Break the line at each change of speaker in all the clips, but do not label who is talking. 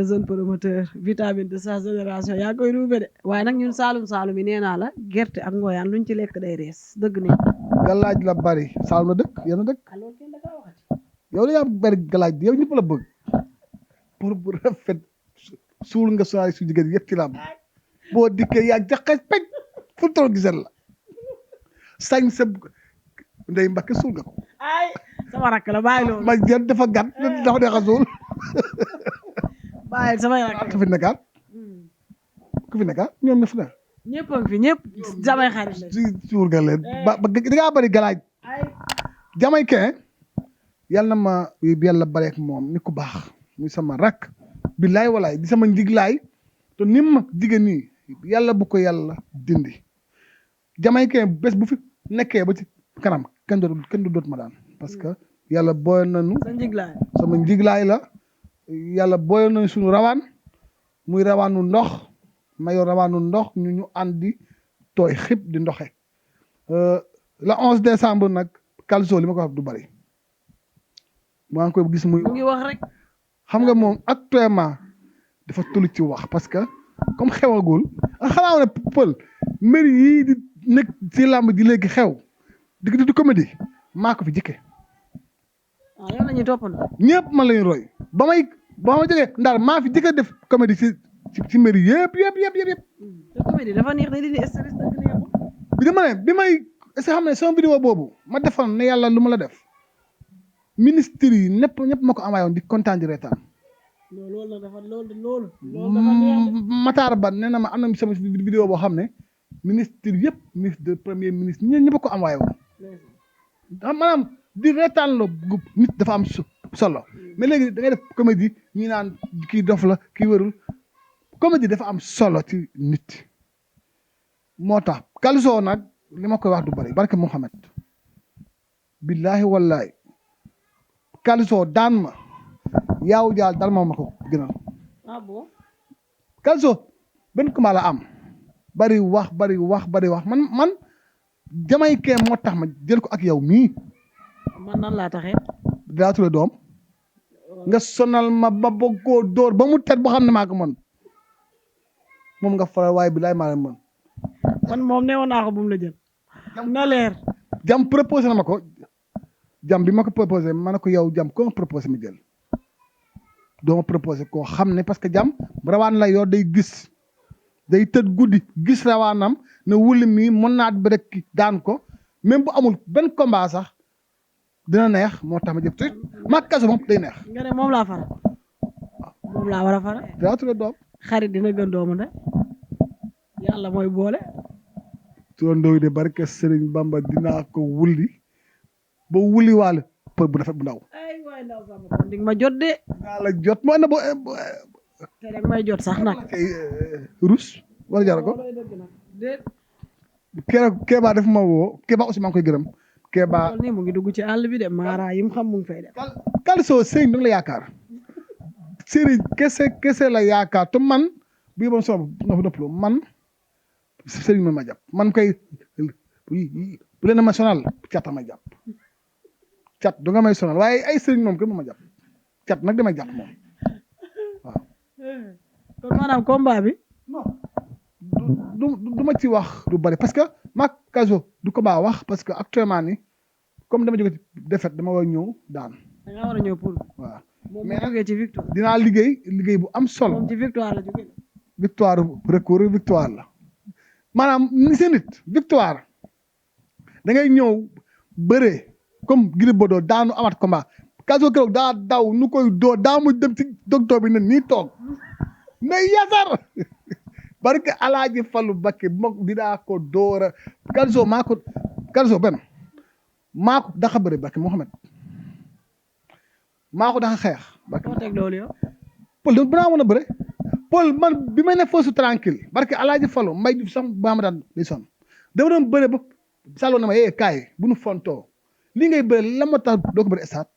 le jeune promoteur vitamine de sa génération yaa koy ruube de waaye nag ñun saalum yi nee naa la gerte ak ngooyaan luñ ci lekk day rees dëgg ne
galaaj la bari saalum la dëkk yéen a dëkk
alors kenn da kaa waxati
yow la yaa bari galaaj yow ñëpp la bëgg pour bu rafet suul nga soirée su jigéen yëpp ci la am boo dikkee yaa jaxas pej fu toll gisal la sañ sa ndey Mbàkke suul nga ko
ay sama rakk la bàyyi loolu
ma jën dafa gàtt dafa neex a suul
bàyyi sama rakk
ku fi nekkaat ku fi nekkaat ñoom ñëpp na
ñëpp a ngi fi ñëpp samay xarit la
si suul nga leen ba da ngaa bëri galaaj
ay
Jamaïcain yàlla na ma yàlla bareek moom ni ku baax muy sama rakk billaay walaay di sama njiglaay te nim ma jigéen nii yàlla bu ko yàlla dindi Jamaïcain bés bu fi nekkee ba ci kanam kenn du doot ma daan parce que yàlla booyoon nañu
sa njiglaay
sama njiglaay la yàlla booyoon nañu suñu rawaan muy rawaanu ndox mayo rawaanu ndox ñu àndi tooy xib di ndoxe le 11 décembre nag Calcio li ma ko wax du bari maa ngi koy gis muy
mu ngi wax rek
xam nga moom actuellement dafa tullu ci wax parce que comme xewagul xanaa ne pël mbir yii di nekk ci làmb ji léegi xew di comédie maa ko fi jikke
yow la ñuy toppandoo
ñëpp man lañu roy ba ma jógee ndaar maa fi jëkk def comédie ci mbir yëpp
te comédie dafa neex di stress dëgg neexul
bi dama ne bi may est-ce que xam ne sama vidéo boobu ma defal ne yàlla lu ma la def ministre yi ñëpp ma ko envoyé woon di kontaan di reetaan
loolu la dafa loolu dafa neex
Matar Ba nee na ma am na sama vidéo boo xam ne ministre yëpp ministre de premier ministre ñëpp ko envoyé woon maanaam di reetaan la nit dafa am solo mais léegi da ngay def comédie ñi naan kii dof la kii wërul comédie dafa am solo ci nit moo tax Calcio nag li ma koy wax du bari barke Mouhamed billaahi wallaahi Calcio daan ma yaaw jaal dal ma ko gënal
bon
Calcio benn combat la am bari wax man Jamaïcain moo tax ma jël ko ak yow mii
man nan laa taxee
daa ture doom nga sonal ma ba bëgg koo dóor ba mu tet boo xam ne maa ko mën moom nga faral waaye bi laay maa leen mën
man moom ne woon naa ko bu mu la jël na leer
jam proposé na ma ko jam bi ma ko proposé ma ne ko yow jam ko proposé mi jël doo ma proposé koo xam ne parce que jam rawaan la yor day gis day tëdd guddi gis rawaanam ne wuli mi mën naa ba rek daan ko même bu amul benn combat sax dina neex moo tax ma jëf te maa kaso moom day neex.
nga ne moom laa faral moom laa war a faral.
daa ture doom.
xarit dina gën doomu de yàlla mooy boole.
turandoo yi de barke Serigne Bamba dinaa ko wulli ba wulli waale për bu rafet bu ndaw.
ay waay ndaw sama kon di nga ma jot de.
dinaa la jot moo ne
te rek may jot sax nag.
rus wala jar ko. Kéba def ma woo Kéba aussi maa ngi koy gërëm. Kéba
nii mu ngi dugg ci àll bi de Mara yi mu xam mu ngi fay def.
Calcio Serigne danga la yaakaar Serigne kese la yaakaar te man bii bon soo noppalu man Serigne ma jàpp man koy bu leen national cat ma jàpp cat du nga may sonal waaye ay Serigne moom kenn ma jàpp cat nag damay jàpp moom waaw.
kon maanaam combat bi.
du ma ci wax du bari parce que maag Calcio du combat wax parce que actuellement ni comme dama jóge ci défaite dama war a ñëw daan.
da nga war a ñëw pour.
waaw
mais jógee ci victoire.
dinaa liggéey bu am solo.
moom ci victoire la jógee.
victoire recours victoire la maanaam ni seen nit victoire da ngay ñëw bëree comme Gris Bordeaux daanu amat combat Calcio keroog daa daw nu koy doo daa mu dem ci docteur bi ne nii toog ne yasar barke Alaaji Fallu Bakke moom dinaa ko doora Calcio benn maa ko daxa bëri Bakke Mohamed maa ko daxa xeex Bakke
moo teg loolu yow.
Paul dama dinaa mën a bëre Paul man bi may ne foofu tranquille barke Alaaji Fallu Mbay Juuf sax ba ma daan di sonn dama doon bëre ba sàlloo na ma kaay bu nu fontoo li ngay bëre la ma tax doo ko bëri estaat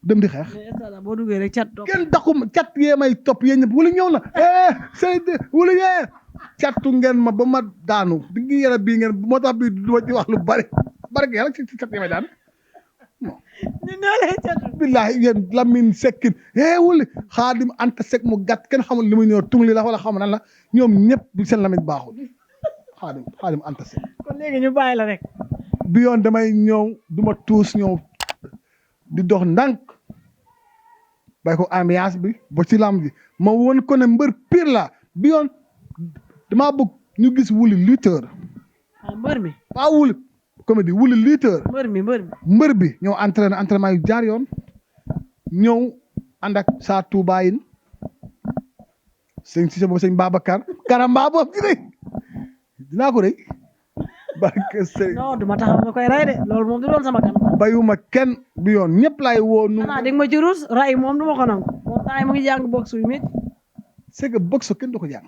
dem di xeex.
mais instant boo duggee rek cat topp.
kenn daxuma cat yee may topp yéen ñëpp wala ñëw na Seydou wala yee catu ngeen ma ba ma daanu di ngi yara bii ngeen moo tax bii du ma ci wax lu bari barke yàlla ci cat yi may daan
ñun ñoo lay catu.
billahi yéen Lamine Sekkin wuli Xaadim Anta Sek mu gàtt kenn xamul li muy ñëw tungli la wala xam nan la ñoom ñëpp seen lamit baaxul Xaadim Anta Sek
kon léegi ñu bàyyi la rek.
bi yoon damay ñëw du ma tuus ñëw di dox ndànk bay ko ambiance bi ba ci lamb ji ma won ko ne mbër pire la bi yoon damaa bëgg ñu gis wuli lutteur
mbër mi.
pas wuli comédie wuli lutteur mbër bi ñëw entraînement yu jaar yoon ñëw ànd ak saa Touba yin sëñ Cissé boobu sëñ Babacar Karamba boobu ci rëy dinaa ko rëy barke sëñ
non du ma taxaw nga koy ray de loolu moom du doon sama kan.
bayuma kenn bi yoon ñëpp laay woo nu
xanaa dégg ma ci ruus ray moom du ma ko nangu moom temps mu ngi jàng boxe yu métti.
c'est que boxe kenn du ko jàng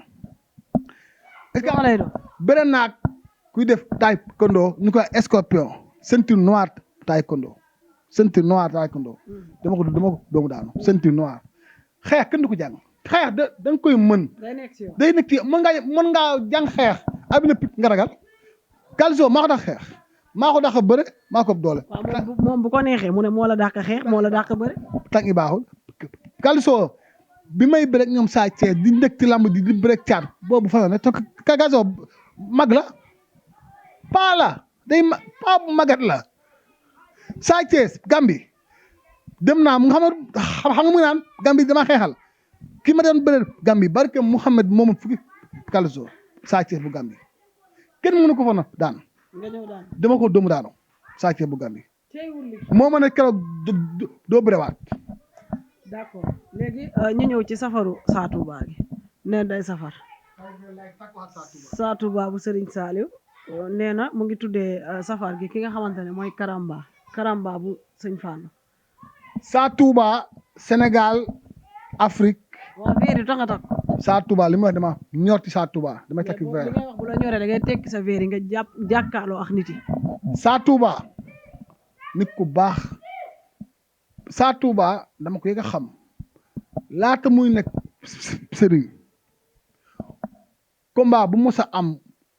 est-ce que
lay doon
beneen naag kuy def taekwondo ñu koy scorpion ceinture noire taekwondo ceinture noire taekwondo dama ko doomu daanu ceinture noire xeex kenn du ko jàng xeex da nga koy mën day nekk ci mën ngaa jàng xeex abina pip nga ragal Calcio maa ko dàq xeex maa ko dàq bëre maa ko doole
moom bu ko neexee mu ne moo la dàq xeex moo la dàq bëre
tànk yi baaxul Calcio bi may bëre ñoom saa Thiès di nekk ci lamb di bëre caat boobu fa ne te Calcio mag la paa la paa bu magat la saa Thiès Gambi dem naa mu nga xam nga mu naan Gambi dama xeexal ki ma doon bëre Gambi barke Mouhamed moomu fukki Calcio saa Thiès bu Gambi kenn mënu ko fa na daan dama ko doomu daano saa Thiès bu Gambi moo ma ne keroog doo bërewaat
d'accord léegi ñu ñëw ci safaru Sa Touba gi nee day safar Sa Touba bu Serigne Saliou nee na mu ngi tuddee safar gi ki nga xamante ne mooy Karamba bu sëñ Fallou
Sa Touba Sénégal Afrique
waaw véeri tax nga takk
Sa Touba li ma wax dama ñor ci Sa Touba damay takk
li ngay wax bu la ñoree da ngay tekki sa véeri nga jàkkaarloo ak nit yi
Sa Touba nit ku baax Sa Touba dama ko yëg a xam laata muy nekk sëriñ combat bu mos a am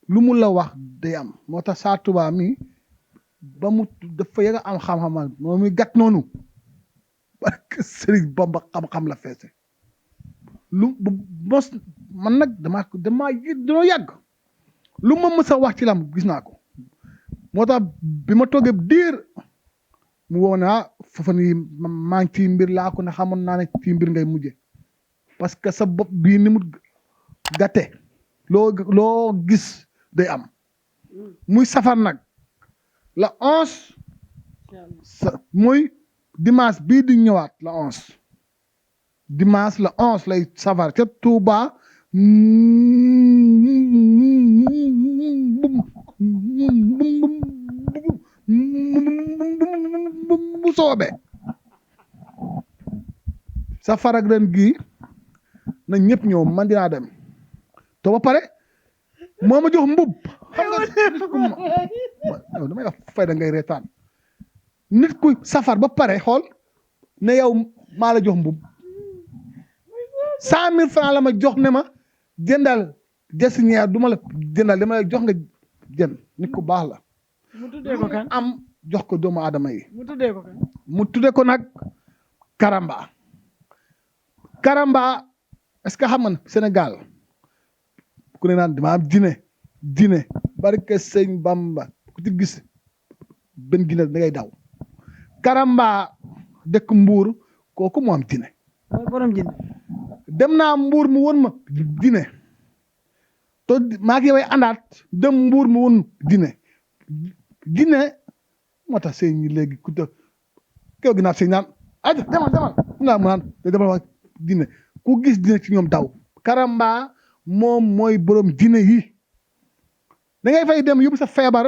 lu mu la wax day am moo tax Sa Touba mi ba mu dafa yëg a am xam-xamal moom muy gàtt noonu parce que sëriñ Bamba xam-xam la feese lu mos man nag damaa yàgg lu ma mës a wax ci lam gis naa ko moo tax bi ma toogee diir mu woo ne foofa nii maa ngi ci mbir laa ko ne xamoon naa ne ci mbir ngay mujje parce que sa bopp bii ni mu gàtte loo gis day am muy safar nag la 11 muy dimanche bii di ñëwaat la 11 dimanche la 11 lay safar ca Touba bu soobee safar ak ren gii na ñëpp ñëw man dinaa dem te ba pare moo ma jox mbub xam nga damay wax fayda ngay reetaan nit ku safar ba pare xool ne yow maa la jox mbub 100 000 francs la ma jox ne ma jëndal jasiñeer du ma la jëndal dama la jox nga jënd nit ku baax la
mu tuddee ko kan
am jox ko doomu aadama yi
mu tuddee ko kan
mu tuddee ko nag Karamba est-ce que xam nga Sénégal ku ne naan dama am dine barke sëñ Bamba ku ci gis benn gine da ngay daw Karamba dëkk Mbuur kooku moo am dine
mooy borom jinn
dem naa Mbuur mu won ma dine to maa ngi way àndaat dem Mbuur mu won dine moo tax sëñ ñi léegi ku te kew gi naat sëñ naan aja demal mu naa mu naan demal wax dine ku gis dine ci ñoom daw Karamba moom mooy borom dine yi da ngay fay dem yóbbu sa feebar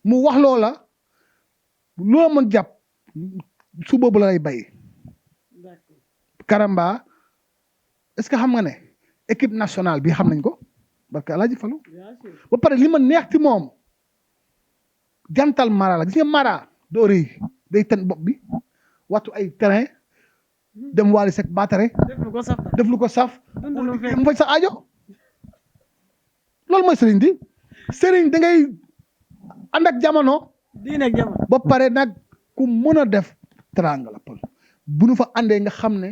mu wax loola loo mën jàpp su boobu la lay bay Karamba est-ce que xam nga ne équipe nationale bi xam nañ ko parce que Alaaji Fallu ba pare li ma neex ci moom jantal mara la gis nga mara doo rëy day ten bopp bi waxtu ay terrain dem waali sek baatare def lu ko saf mu faj sa aajo loolu mooy sëriñ di sëriñ da ngay ànd ak jamono
diine ak jamono
ba pare nag ku mën a def teranga la pël bu nu fa àndee nga xam ne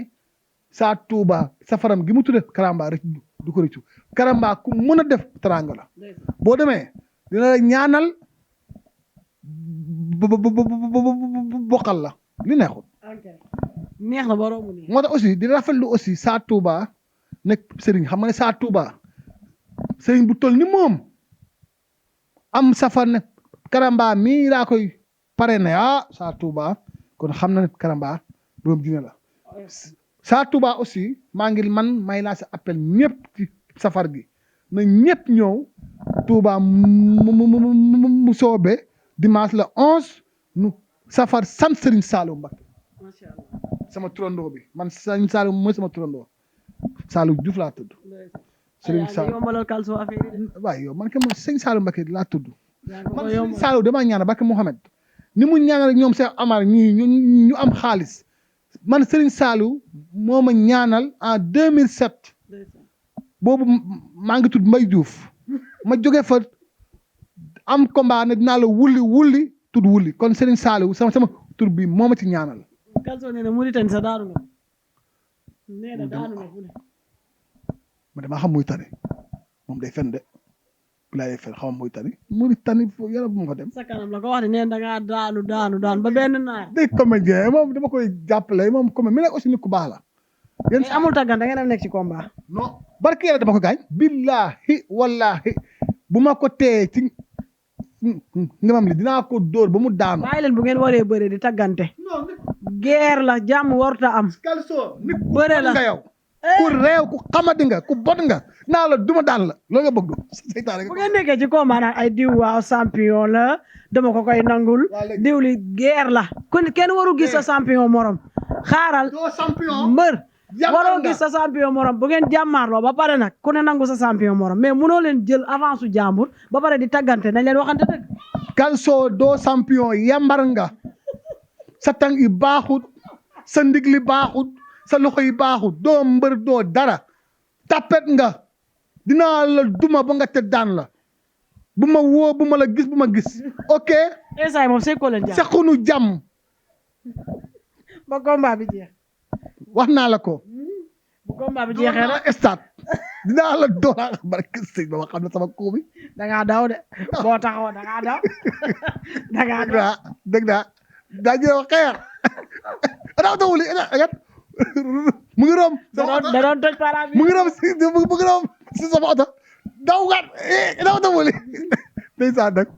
saa Touba safaram gi mu tudde Karamba rek du ko rëccu Karamba ku mën a def teranga la boo demee dina la ñaanal bokkal la li neexul
neex na ba romb nii
moo tax aussi di rafetlu aussi saa Touba nekk sëriñ xam nga ne saa Touba sëriñ bu toll ni moom am safar ne Karamba mii laa koy pare ne saa Touba kon xam na ne Karamba doom dina la saa Touba aussi maa ngi may laa sa appel ñëpp ci safar gi na ñëpp ñëw Touba mu soobe dimanche le 11 nu safar sant Serigne Saliou Mbacké
macha allah
sama turandoo bi man Serigne Saliou mooy sama turandoo Saliou Diouf laa tudd Serigne Saliou
yombalal Kalso affaire yi
waaye yow man ke mooy Serigne Saliou Mbacké laa tudd man
man
Serigne Saliou damaa ñaanal Mbacké Mouhamed ni mu ñaanal ñoom Cheikh Amar ñii ñu am xaalis man Serigne Saliou moo ma ñaanal en 2007 boobu maa ngi tudd Mbaye Diouf ma jóge fa am combat ne dinaa la wulli tudd wulli kon Serigne Saliou sama tur bi moo ma ci ñaanal.
Kalso nee na Mauritanie sa daanu nga nee na daanu nga fu ne
ma damaa xam muy tani moom day fen de bilaa day fen xam muy tani Mauritanie foofu yàlla bu ma fa dem.
sa kanam la ko wax de nee na da ngaa daanu ba benn naar
day comédien moom dama koy jàppale moom comédien mi nag aussi nit ku baax la. yéen
amul tàggan da ngeen a nekk ci combat.
non barke yàlla dama ko gaañ. billahi wallahi bu ma ko téye ci ngamam li dinaa ko dóor ba mu daanu.
bàyyi leen bu ngeen waree bëre di tàggante. guerre la jàmm warta am.
Kalso nit ku
bëre la
nga yow. ku réew ku xamadi nga ku bon nga naa la duma daan la loolu nga bëgg.
bu ngeen nekkee ci combat naan ay diw waaw champion la dama ko koy nangul. diw li guerre la. kenn waru gis sa champion morom. xaaral
doo champion
mbër. waroo gis sa champion morom bu ngeen jàmmaarloo ba pare nag ku ne nangu sa champion morom mais munoo leen jël avance su jàmbur ba pare di taggante nañ leen waxante dëgg.
Kalso doo champion yambar nga sa tàng yi baaxut sa ndig li baaxut sa loxo yi baaxut doo mbër doo dara tapet nga dinaa la duma ba nga te daan la bu ma woo bu ma la gis bu ma gis ok.
instant moom seqoo leen jàmm
sequnu jàmm.
ba combat bi jeex.
wax naa la ko.
bu combat bi jeexee rek
stade dinaa la doolaa barke sëñ ba ma xam ne sama kuu bi.
da ngaa daw de boo taxaw da ngaa daw. da ngaa daw
dëgg naa daa jël xeer. raw tawuli mu ngi rom.
da doon toj para bi
mu ngi rom si sama oto daw gaat raw tawuli ndeysaan nag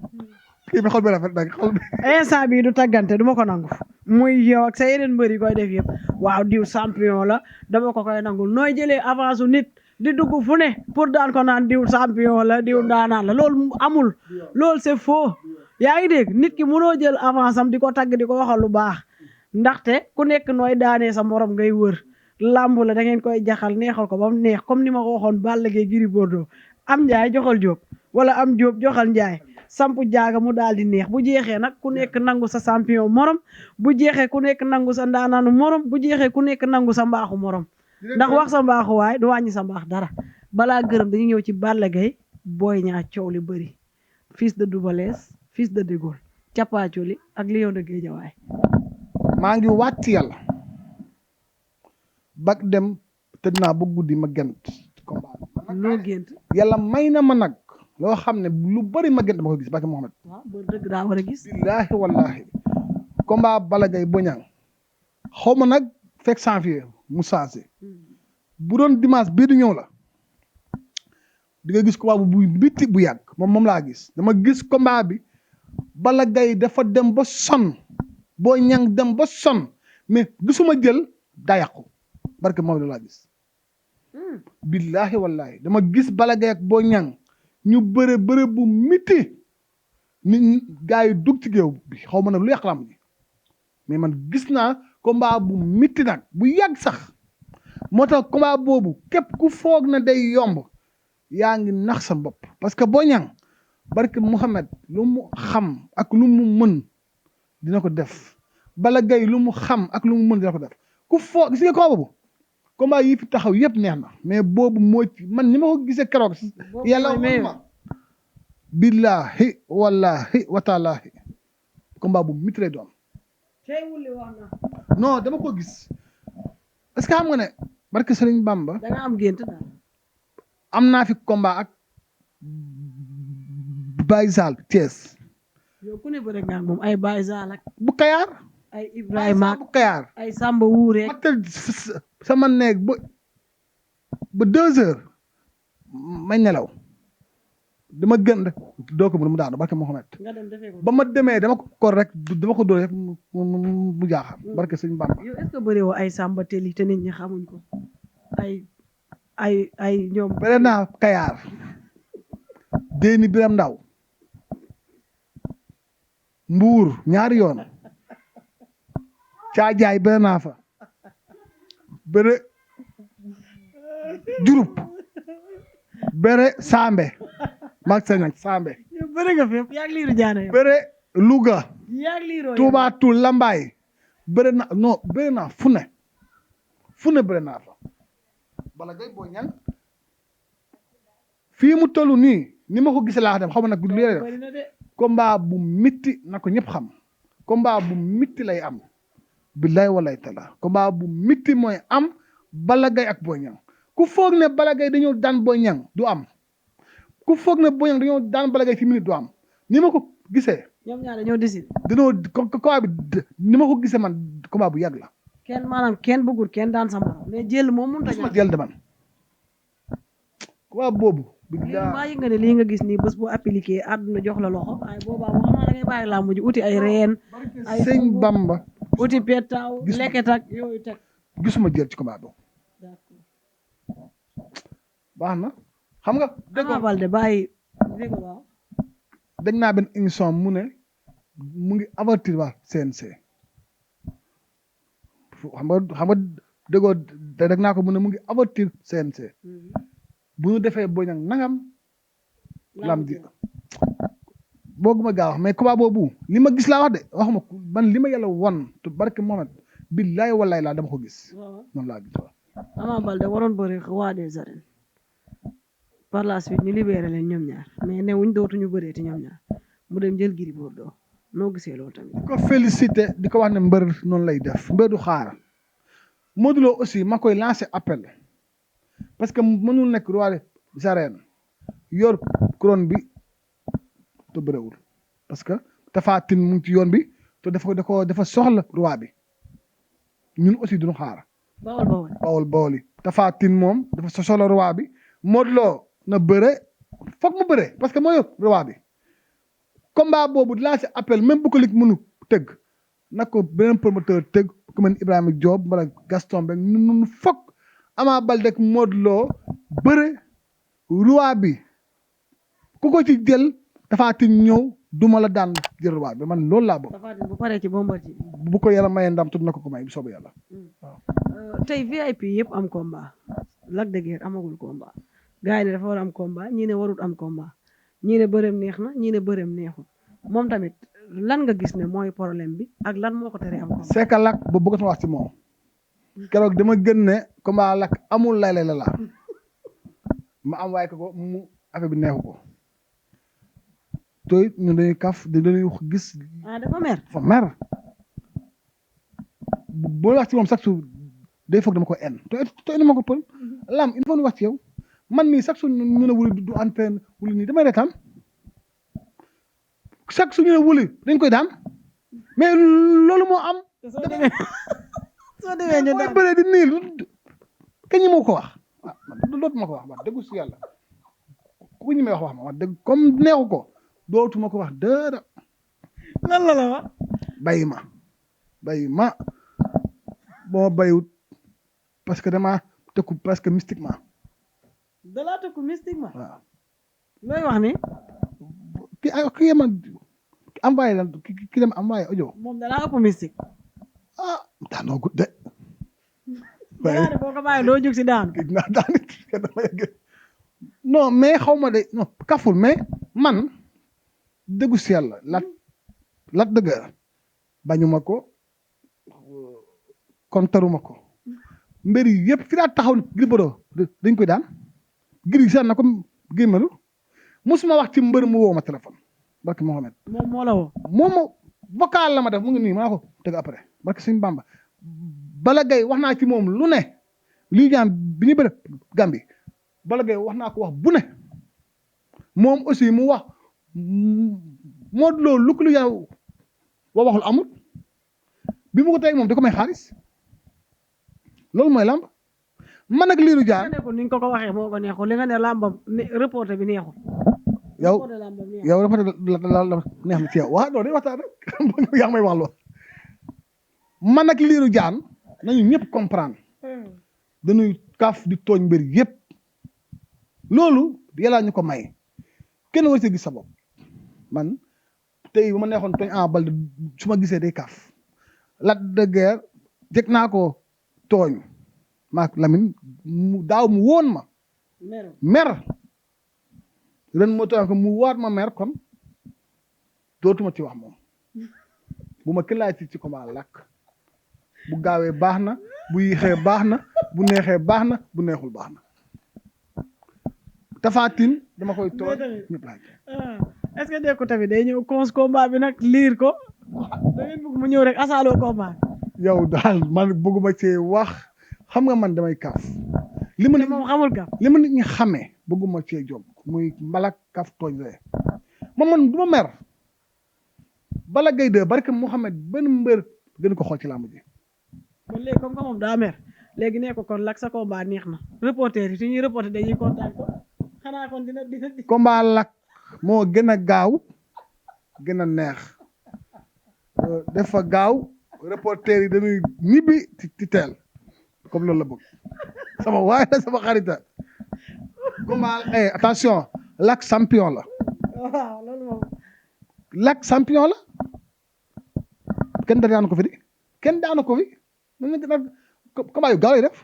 kii bi xol bi rafet nag xol bi.
instant bii du taggante du ma ko nangu. muy yow ak sa yeneen mbër yi koy def yëpp waaw diw champion la dama ko koy nangul nooy jëlee avance nit di dugg fu ne pour daan ko naan diw champion la diw daanaan la loolu amul loolu c'est faux yaa ngi dégg nit ki mënoo jël avance am di ko tagg di ko waxal lu baax ndaxte ku nekk nooy daanee sa morom ngay wër làmb la da ngeen koy jaxal neexal ko ba mu neex comme ni ma ko waxoon Balla Gaye Gris Bordeaux am Njaay joxal Jóob wala am Jóob joxal Njaay sampu jaaga mu daal di neex bu jeexee nag ku nekk nangu sa champion morom bu jeexee ku nekk nangu sa ndaanaanu morom bu jeexee ku nekk nangu sa mbaaxu morom ndax wax sa mbaaxu waay du wàññi sa mbaax dara balaa gërëm dañuy ñëw ci Balla Gaye Boy Niang coow li bëri fils de Double Less fils de Gaulle cappaacoli ak Lion de Guédiawaye
maa ngi wàcc yàlla bak dem tëdd naa ba guddi ma gent combat
loo gént
yàlla may na ma nag loo xam ne lu bëri ma gent dama ko gis Mbacké Mouhamed
waaw bër dëgg daa war a gis
billaahi wallaahi combat Balla Gaye Boy Niang xaw ma nag fekk janvier mu changé bu doon dimanche bii di ñëw la di nga gis combat bu bitti bu yàgg moom laa gis dama gis combat bi Balla Gaye dafa dem ba son Boy Niang dem ba son mais gisuma jël daa yàqu barke moom laa gis billaahi wallaahi dama gis Balla Gaye ak Boy Niang ñu bëre bu miti nit gaa yi dugg ci géew bi xaw ma nag lu yàq lamb ji mais man gis naa combat bu miti nag bu yàgg sax moo tax combat boobu képp ku foog na day yomb yaa ngi nax sa bopp parce que Boy Niang barke Mouhamed lu mu xam ak lu mu mën dina ko def Balla Gaye lu mu xam ak lu mu mën dina ko def ku foog gis nga combat boobu combat yi fi taxaw yëpp neex na mais boobu moo ci man ni ma ko gisee keroog yàlla ma billahi wallahi wataalaahi combat bu mit lay doon
tey wulli wax na.
non dama ko gis est-ce que xam nga ne barke Sëriñ Bamba
da nga am gént daal.
am naa fi combat ak Baye Sall Thiès
yow ku ne bëri nga moom ay Baye Sall ak
bu Kayaar
ay Ibrahima
bu Kayaar
ay Samba Wuure.
ma tëdd sama néeg ba 2 heures may nelaw dama gën rek doo ko mu daanu barke Mohamed
nga dem defee ko.
ba ma demee dama ko rek dama ko dóor rek mu jaaxal barke Sëriñ Bamba
yow est-ce que bëri woo ay Samba Teli te nit ñi xamuñ ko ay ñoom.
bëre naa Kayaar déeni Biram Ndaw Mbuur ñaari yoon caajaay bëre naa fa bëre Diouroup bëre Sambe mag sañak Sambe
yow bëri nga fépp yaa ngi liiru jaana yow.
bëre Louga
yaa ngi liiroo
Touba Toul Lambaay bëre na non bëre naa fu ne bëre naa fa bala ngay boo ñan fii mu toll nii ni ma ko gisee laa dem xaw ma nag lu yére
bëri na de.
combat bu mitti na ko ñëpp xam combat bu mitti lay am billaay walay tala combat bu mitti mooy am Balla Gaye ak Boy Niang ku foog ne Balla Gaye dañoo daan Boy Niang du am ku foog ne Boy Niang dañoo daan Balla Gaye ci minute du am ni ma ko gisee
ñoom ñaar dañoo décidé.
dañoo combat bi ni ma ko gisee man combat bu yàgg la
kenn bëggul kenn daan sa morom mais jël moom mënut a
gisuma
ñàkk.
jël de man combat boobu
lii mbaa yi nga ne lii nga gis nii bés bu appliqué àdduna jox la loxo waaye boobaa moo xam naa da ngay bàyyi laa mujj uti ay reen ay
sëñ Bamba
uti pettaaw
Gis-
lekket ak yooyu teg.
gisuma jël ci combat boobu baax na xam nga
Ama Baldé bàyyi dégg nga waaw.
dañ naa benn émission mu ne mu ngi avertir waa CNC xam nga déggoo dégg naa ko mu ne mu ngi avertir CNC bu ñu defee Boy Niang nangam lam ji booguma gaa wax mais combat boobu li ma gis laa wax de waxuma man li ma yàlla won te barke Mohamed billaay wallaay laa dama ko gis
waaw.
noonu laa gis waaw
Ama Baldé waroon bëri roi des arènes par la suite ñu libéré leen ñoom ñaar mais newuñ dootuñu bëreeti ñoom ñaar mu dem jël Gris Bordeaux noo gisee loolu tamit.
di ko félicité di ko wax ne mbër noonu lay def mbër du xaar Modou Lo aussi ma koy lancé appel parce que mënul nekk roi des arènes yor couronne bi te bëriwul parce que Tapha Tine mu ngi ci yoon bi te dafa soxla roi bi ñun aussi duñu xaar bawol yi Tapha Tine moom dafa soxla roi bi Modou Lo na bëre foog mu bëre parce que moo yor roi bi combat boobu lancé appel même bu ko lig mënu tëgg na ko beneen promoteur tëgg ku mel ni Ibrahima Diop wala Gaston Mbengue nun foog Ama Baldé ak Modou Lo bëre roi bi ku ko ci jël Tapha Tine ñëw duma la daan jël roi bi man loolu laa bëgg.
Tapha Tine bu paree ci Bombardier
bu ko yàlla mayee ndam tudd na ko may bu soobee yàlla. waaw.
tey VIP yëpp am combat Lac de Guiers amagul combat gars yi ne dafa war am combat ñii ne warut am combat ñii ne bëreem neex na ñii ne bëreem neexul moom tamit lan nga gis ne mooy problème bi ak lan moo ko teree am combat.
c'est que Lac bu bëgg ma wax ci moom keroog dama gën ne combat Lac amul lay la ma am waaye ko mu affaire bi neexu ko tey ñun dañuy kaf dañuy gis.
dafa mer.
dafa mer boo wax ci moom chaque jour day foog dama ko en te indi ma ko pël lam il faut ñu wax ci yow man mii chaque jour ñu ne wuli du antenne wuli nii damay retaan chaque jour ñu ne wuli dañ koy daan mais loolu moo am.
soo demee ñu
mooy bëree di niil kañ ñi moo ko wax ah dootuma ko wax wax dëggu si yàlla ku ñu may wax ma wax dëgg comme neexu ko dootuma ko wax dëra
lan la wax.
bàyyi ma boo bayiwut parce que dama tëkku presque mystiquement.
da laa tëkku mystiquement.
waaw.
looy wax ni.
ki yema envoyé la ki dem envoyé audio.
moom da laa ëpp mystique.
daanoo gudd de.
waaye boo ko bàyyi doo jóg si daan.
non mais xaw ma de non kaful mais man dëggu si yàlla lat dëgg bañuma ko kontaruma ko mbir yi yëpp fi daa taxaw Gris Bordeaux dañ koy daan Gris sax na ko gémmalu mosuma wax ci mbër mu woo ma téléphone barke Mohamed
moom moo la woo.
moom vocal la ma def mu ngi nii maa ko teg après barke suñu Bamba Balla Gaye wax naa ci moom lu ne lii jaan bi ñu bëre Gambie Balla Gaye wax naa ko wax bu ne moom aussi mu wax Modou Lo lu ko lu jaan waxul amul bi mu ko tey moom da ko may xaalis loolu mooy lamb man ak liiru jaan
nekkul ni nga ko waxee moo ko neexul li nga ne làmbam reporté bi neexul
yow
reporté làmbam neexul
yow dafa la neex na ci yow waaw non day waxtaan rek yaa ngi may wax loolu man ak liiru jaan nañu ñëpp comprendre dañuy kaaf di tooñ mbir yëpp loolu yàlla ñu ko may kenn war ci gis sa bopp man tey bu ma neexoon tooñ Ama Baldé su ma gisee day kaaf Lac de Guiers jëkk naa ko tooñ maak Lamine mu daaw mu woon ma mer ren moo tooñ ko mu waat ma mer kon dootuma ci wax moom bu ma kenn laaj ci combat Lac bu gaawee baax na bu yéexee baax na bu neexee baax na bu neexul baax na Tapha Tine dama koy tooñ ñëpp laaj
est-ce que nekku tamit day ñëw cons combat bi nag liir ko da ngeen bëgg mu ñëw rek asaaloo combat
yow daal man bëgguma cee wax xam nga man damay kaaf li ma nit
moom xamul ka
li ma nit ñi xamee bëgguma cee jóg muy mbalak kaaf tooñ rek man du ma mer Balla Gaye 2 barke Mouhamed benn mbër gën ko xool ci làmb ji
kon léegi comme que moom daa mer léegi nee ko kon Lac sa combat neex na reporter yi su ñuy reporter dañuy kontaan ko xanaa kon dina
combat Lac moo gën a gaaw gën a neex def fa gaaw reporter yi dañuy ñibbi ci teel comme loolu la bëgg sama waaye la sama xarita combat attention Lac champion la
waaw loolu moom
Lac champion la kenn daanu ko fi di kenn daanu ko fi combat yu gaaw lay def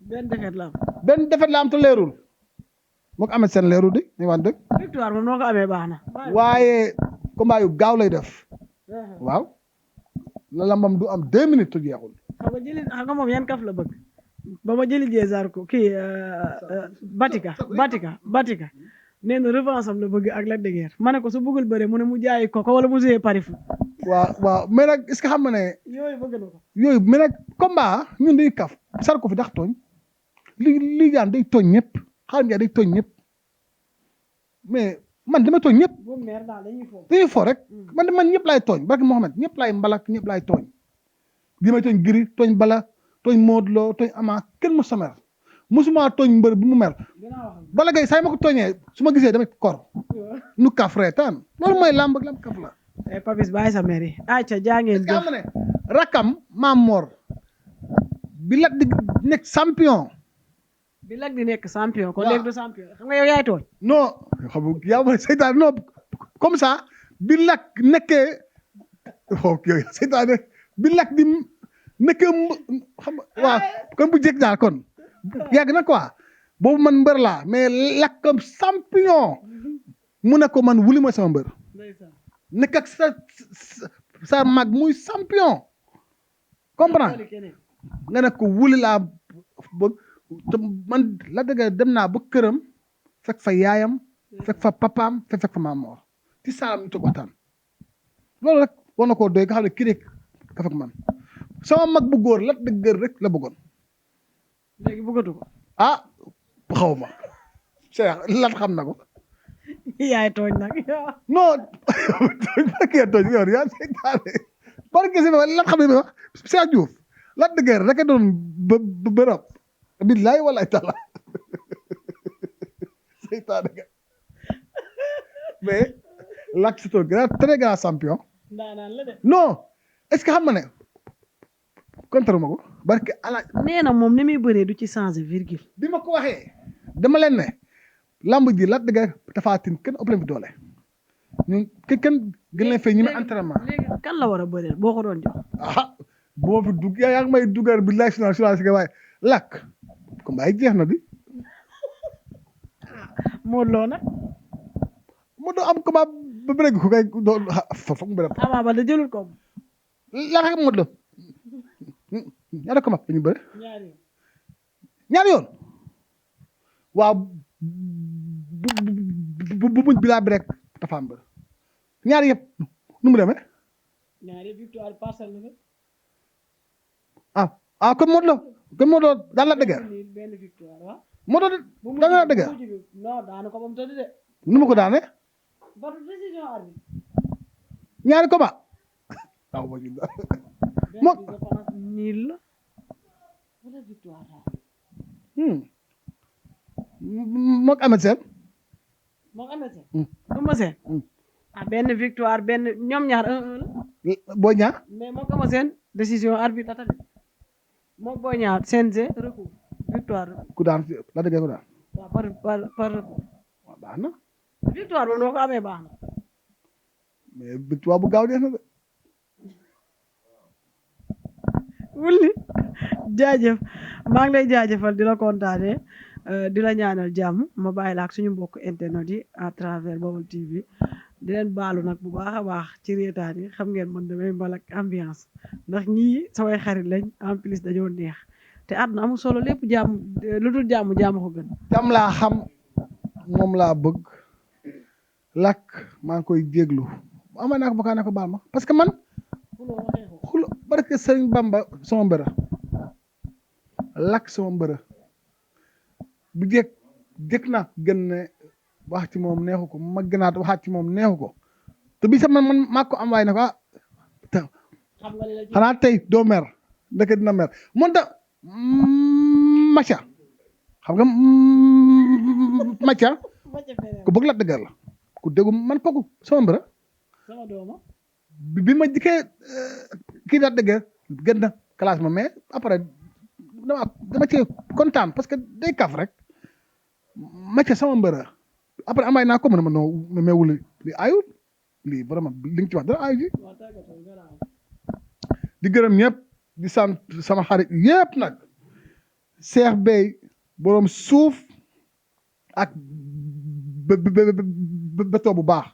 benn defet la am
benn defet la am te leerul moo ko amee seen leerul di ñu waan dëgg
victoire moom noo ko amee baax na
waaye combat yu gaaw lay def waaw la lambam du am 2 minutes tu jeexul
xam nga moom yan kaf la bëgg ba ma jëli jee Zarko kii Batika nee na revanche am la bëgg ak Lac de Guiers ma ne ko su bëggul bëre mu ne mu jaayi ko wala mu joué pari fu
waaw mais nag est-ce que xam nga ne
yooyu bëgg na ko
yooyu mais nag combat ñun day kaf Zarko fi dax tooñ li gaan day tooñ ñëpp xaaral nga day tooñ ñëpp mais man dama tooñ ñëpp
bu meer daal
dañuy fo rek man ñëpp laay tooñ barke Mohamed ñëpp laay mbalak ñëpp laay tooñ bi may tooñ Gris tooñ Balla tooñ Modou Lo tooñ Ama kenn mu samer musuma tooñ mbër bu mu mer Balla Gaye saa ma ko tooñee su ma gisee damay kor nu kaf reetaan loolu mooy lamb ak lamb kaf la
Papis bàyyi sa mer yi ayca jàngeen
jëf ne rakam Maam Mor bi Lac di nekk champion
bi Lac di nekk champion kon léegi du champion xam nga yow yaay tooñ
non xam nga yaa ma seytaan non comme ça bi Lac nekkee seytaan bi Lac di nekkee xam nga waaw kon bu jëkk daal kon yàgg na quoi boobu man mbër laa mais Lac comme champion mu ne ko man wuli mooy sama mbër nekk ak sa mag muy champion comprendre nga ne ko wuli laa bëgg te man la dëgg dem naa ba këram fekk fa yaayam fekk fa papaam fekk fa Maam Mor ci saalam ñu toog waxtaan loolu rek war na koo doy nga xam ne kii rek ka fekk man sama mag bu góor Lac de Guiers rek la bëggoon
léegi bëggatu ko
ah xaw ma Cheikh Lat xam na ko
yaay tooñ nag
non tooñ bakee tooñ yor yaa seytaane parce que si Lat xam ne mi wax Cheikh Diouf Lac de Guiers rek a doon bërëb billaay walaay taala seytaane ga mais Lac c'est un grand très grand champion non est-ce que xam nga ne contre ma ko barke ala
nee na moom ni muy bëree du ci changer virgule
bi ma ko waxee dama leen ne lamb ji Lac de Guiers Tapha Tine kenn ëpp leen fi doole ñun kenn gën leen fay ñi may entraînement
léegi kan la war a bëreel boo ko doon jox
ah boo fi dugg yaa ngi may duggar bi laaj si waaye Lac combat yi jeex na di
Modou Lo nag
Modou am combat ba bëre ko kay doo foog mu bëre
Ama Baldé jëlul ko
Lac ak Modou Lo ñaata combat dañu bëre ñaari yoon waaw bu muñ bi laa bëre Tapha Mbeur ñaari yëpp nu mu demee
ñaari victoire parcelle la.
kon Modou Lo daan la dëgër
benn victoire waaw.
Modou Lo daan la dëgër
non daanu ko ba mu tëdd de.
nu ma ko daane
ba décision arbitre.
ñaari combat aw ma
benn
Mo-
bi je pense niil la wala victoire daal.
moog Amet Seen
moo ko amee seen.
Hmm.
Eumeu Sène.
Hmm.
benn victoire benn ñoom ñaar 1-1 la.
Boy Niang
mais moo ko Eumeu Sène décision arbitre la tamit. moo Boy Niang CNG recours victoire
ku daan la dëgër ku daan
waaw par recours.
waaw baax na
victoire boobu noo ko amee baax na.
mais victoire bu gaaw neex na de
wulli jaajëf maa ngi lay jaajëfal di la kontaanee di la ñaanal jàmm ma bàyyi la ak suñu mbokk internet yi à travers Baol TV di leen baalu nag bu baax a baax ci reetaan yi xam ngeen man damay mbal ak ambiance ndax ñii samay xarit lañ en plus dañoo neex te àdduna amul solo lépp jàmm lu dul jàmm ko gën.
jàmm laa xam moom laa bëgg lakk maa ngi koy jéglu ama naa ko bokkaa naa ko baal ma parce que man xulo barke Sëriñ Bamba sama mbëra lakk sama mbëra bu jëkk naa gën ne wax ci moom neexu ko ma gënaat waxaat ci moom neexu ko te bi sax man maa ko am waaye ne ko
xam nga li la ci
xanaa tey doo mer ndeke dina mer moom ta Macha xam nga Macha ku bëgg la dëgër la ku déggu man kooku sama mbëra
sama dooma
bi ma dikkee kii daal dëgër gën na classe ma mais après dama cee kontaan parce que day kaf rek Macha sama mbëra après amay naa ko mu ne ma non mais wuli li ayul lii vraiment li nga ci wax dara ayu ji di gërëm ñëpp di sant sama xarit yëpp nag Cheikh Bey borom suuf ak béton bu baax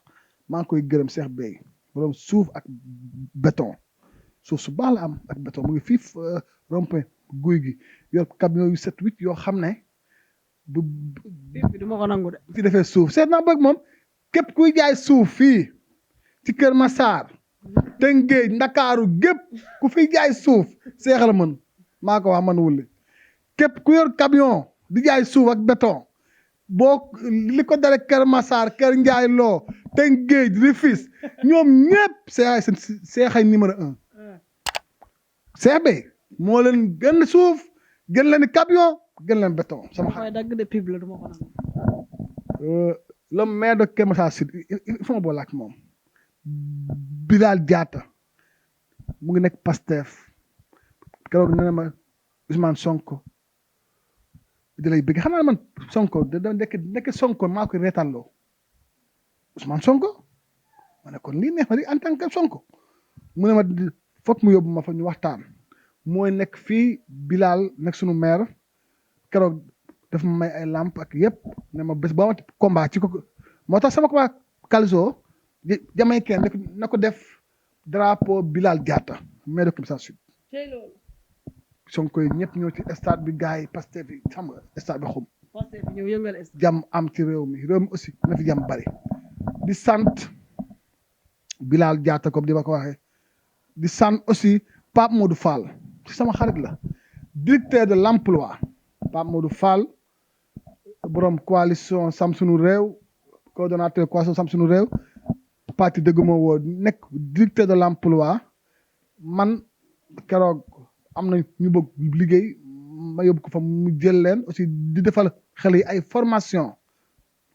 maa ngi koy gërëm Cheikh Bey borom suuf ak béton suuf su baax la am ak béton mu ngi fii rompe guy gi yor camion yu 7-8 yoo xam ne bu
bi du ma ko nangu de.
fi defee suuf seet naa bëgg moom képp kuy jaay suuf fii ci Kër Massar Tëngéej Ndakaaru gépp ku fi jaay suuf Cheikh la mën maa ko wax man wulli képp ku yor camion di jaay suuf ak béton boo li ko dale Kër Massar Kër Njaay Loo Tëngéej Rufisque ñoom ñëpp Cheikh ay numéro 1 Cheikh Bey moo leen gën suuf gën leen camion gën leen béton sama xarit
dagg de pub la du ma ko nangu.
le maire de Kër Massar Sud il faut ma boole ak moom Bilal Diatta mu ngi nekk Pastef keroog nee na ma Ousmane Sonko di lay bëgg xam naa man Sonko da nekk Sonko maa koy reetaloo Ousmane Sonko ma ne kon lii neex na di en tant que Sonko mu ne ma foog mu yóbbu ma fa ñu waxtaan mooy nekk fii Bilal nekk sunu maire keroog daf ma may ay lamp ak yëpp ne ma bés boo ma combat ci ko moo tax sama combat Calcio jamay kenn na ko def drapeau Bilal Diatta maire de Kër Massar Sud Sonko yi ñëpp ñëw ci stade bi gars yi Pastef bi xam nga stade bi xum
Pastef bi ñëw yëngal
jàmm am ci réew mi aussi na fi jàmm bari di sant Bilal Diatta comme di ma ko waxee di sant aussi Pape Modou Fall ci sama xarit la directeur de l'emploi Pape Modou Fall borom coalition Sam Sunu Réew coordonnateur coalition Sam Sunu Réew parti dëgg moo woo nekk directeur de l'emploi man keroog am na ñu bëgg liggéey ma yóbbu ko fa mu jël leen aussi di defal xale yi ay formation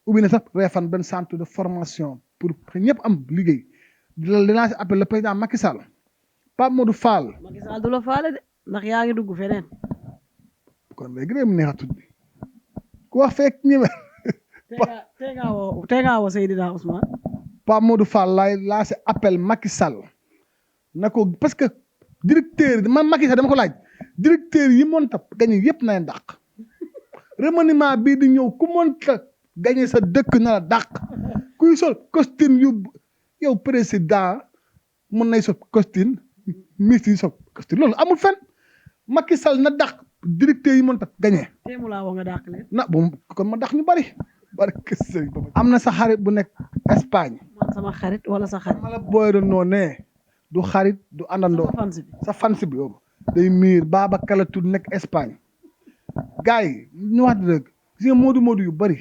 ubbi na sax Réfane benn centre de formation pour ñëpp am liggéey di lancer appel le président Macky Sall Pape Modou Fall.
Macky Sall du la faale de ndax yaa ngi dugg feneen.
kon léegi réew mi neex a tudd ku wax fekk ñëwee.
tey ngaa woo Seydina Ousmane.
Pape Modou Fall laay lancé appel Macky Sall na ko parce que directeur yi man Macky Sall dama ko laaj directeur yi mënta gañe yëpp na leen dàq remaniement bii di ñëw ku mënta gañe sa dëkk na la dàq kuy sol costume yu yow président mën nay sol costume ministre yi sol costume loolu amul fen Macky Sall na dàq directeur yi mënta gañe
teemu laa woo nga dàq leen.
na bu kon ma dàq ñu bari am na sa xarit bu nekk Espagne
man sama xarit wala sa xarit.
ma la booy doon noo ne du xarit du àndandoo
sama fans bi
sa fans bi boobu day miir Babacar la tudd nekk Espagne gars yi ñu wax dëgg gis nga moodu yu bëri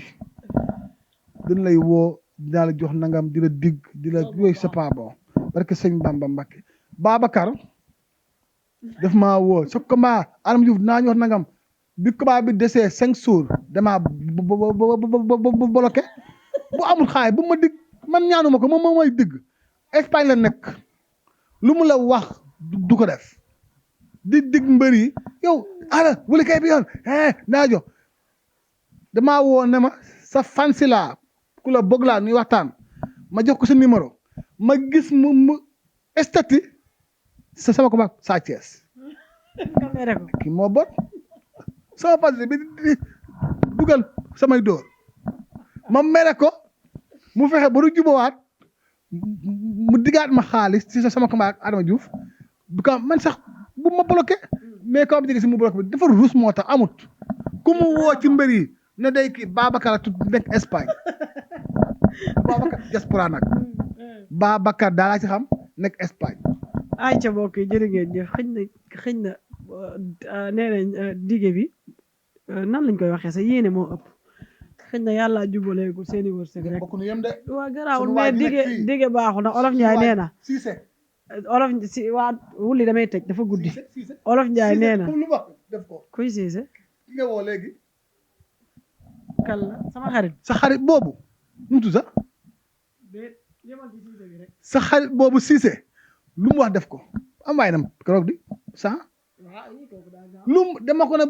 dañ lay woo dinaa la jox nangam di la digg di la yooyu c'est pas bon parce que sëñ Bamba Mbacké Babacar daf maa woo sa combat Adama Diouf dinaa ñu wax nangam bi combat bi desee 5 jours damaa bloqué bu amul xaay bu ma digg man ñaanuma ko moom mooy digg Espagne la nekk lu mu la wax du ko def di digg mbër yi yow ala wala kay bi yoon naa jox damaa woo ne ma sa fansi laa ku la bëgg laa nuy waxtaan ma jox ko sa numéro ma gis mu estati sa sama ko mag Sa Thiès kii moo bon sama fansi bi di dugal samay dóor ma mere ko mu fexe ba du jubawaat mu diggaat ma xaalis ci sama combat ak Adama Diouf bu ko man sax bu ma bloqué mais kaw bi jege si mu bloqué bi dafa ruus moo tax amut ku mu woo ci mbër yi ne day kii Babacar tu nekk Espagne Babacar diaspora nag Babacar daa laa ci xam nekk Espagne.
ay ca mbokk yi jërë ngeen jëf xëñ na nee nañ dige bi nan lañ koy waxee sax yéene moo ëpp xëñ na yàlla jubaleegul seen i wërsëg rek
bokk nu yem de.
waa garaawul mais dige baaxul ndax olof Njaay nee na olof si waa wulli damay tëj dafa guddi olof Njaay nee na
lu wax def ko
kuy siise
ki nga woo léegi
kan la sama xarit
sa xarit boobu nu mu tudd sax sa xarit boobu siise lu mu wax def ko am waay nam keroog di sa lu mu dama ko ne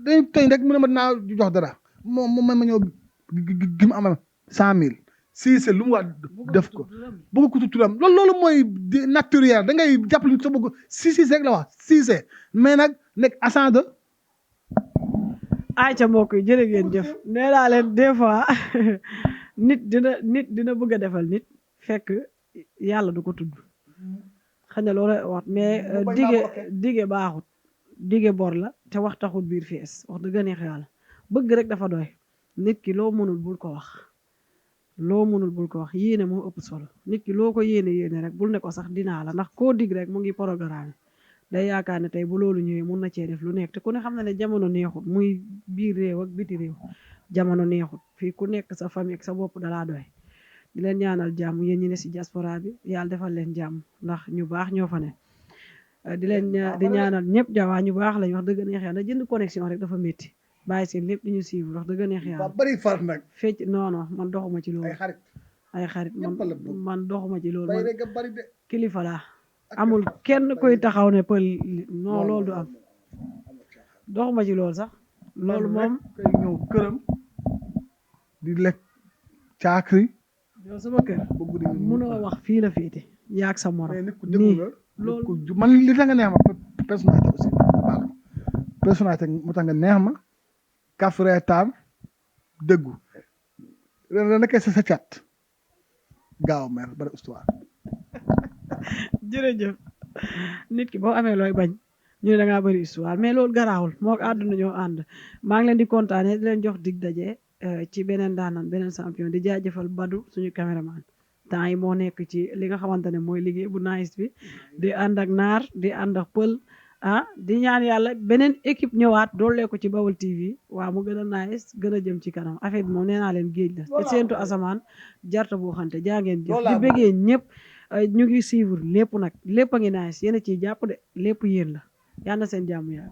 dañ tëñ rek mu ne ma dinaa jox dara moom ma ñëw gi mu am 100 000 siise lu mu wax def ko bëgg ko turam loolu mooy naturel da ngay jàppale sa bëgg siise rek la wax siise mais nag nekk agent de
ay ca mbokk yi jërë ngeen jëf nee naa leen des fois nit dina bëgg a defal nit fekk yàlla du ko tudd xëy na loolu wax mais dige baaxut dige bor la te wax taxul biir fees wax dëgg neex yàlla bëgg rek dafa doy nit ki loo mënul bul ko wax loo mënul bul ko wax yéene moo ëpp solo nit ki loo ko yéene rek bul ne ko sax dinaa la ndax koo dig rek mu ngi programme day yaakaar ne tey bu loolu ñëwee mun na cee def lu nekk te ku ne xam na ne jamono neexut muy biir réew ak biti réew jamono neexut fii ku nekk sa famille ak sa bopp dalaa doy di leen ñaanal jàmm yéen ñi ne si diaspora bi yàlla defal leen jàmm ndax ñu baax ñoo fa ne di leen di ñaanal ñëpp jawaa ñu baax lañ wax dëgg neex yàlla jënd connexion rek dafa métti bàyyi seen lépp di ñu suivre wax dëgg neex yàlla
bari far nag
fecc non man doxuma ci loolu ay xarit man doxuma ci loolu man kilifa laa amul kenn koy taxaw ne pël non loolu du am doxuma ci loolu sax loolu moom
kay ñëw këram di lekk caakri
yow sama kër mënoo wax fii la féete yaag sa morom nii
loolu man li tax nga neex ma personnalité aussi baal ma personnalité mu tax nga neex ma kaf reetaan dëggu la nekkee sa cat gaaw mer bari histoire
jërëjëf nit ki boo amee looy bañ ñu ne da ngaa bëri histoire mais loolu garaawul moo ko àdduna ñoo ànd maa ngi leen di kontaane di leen jox dig daje ci beneen daanaan beneen champion di jaajëfal Badou suñu caméraman temps yi moo nekk ci li nga xamante ne mooy liggéey bu nice bi di ànd ak naar di ànd ak pël di ñaan yàlla beneen équipe ñëwaat doolee ko ci Baol TV waaw mu gën a nice gën a jëm ci kanam affaire bi moom nee naa leen géej la te seentu asamaan jarta boo xante jaa ngeen jëf di bëggee ñëpp ñu ngi suivre lépp nag lépp a ngi nice yéen a ciy jàpp de lépp yéen la yal na seen jàmm yaa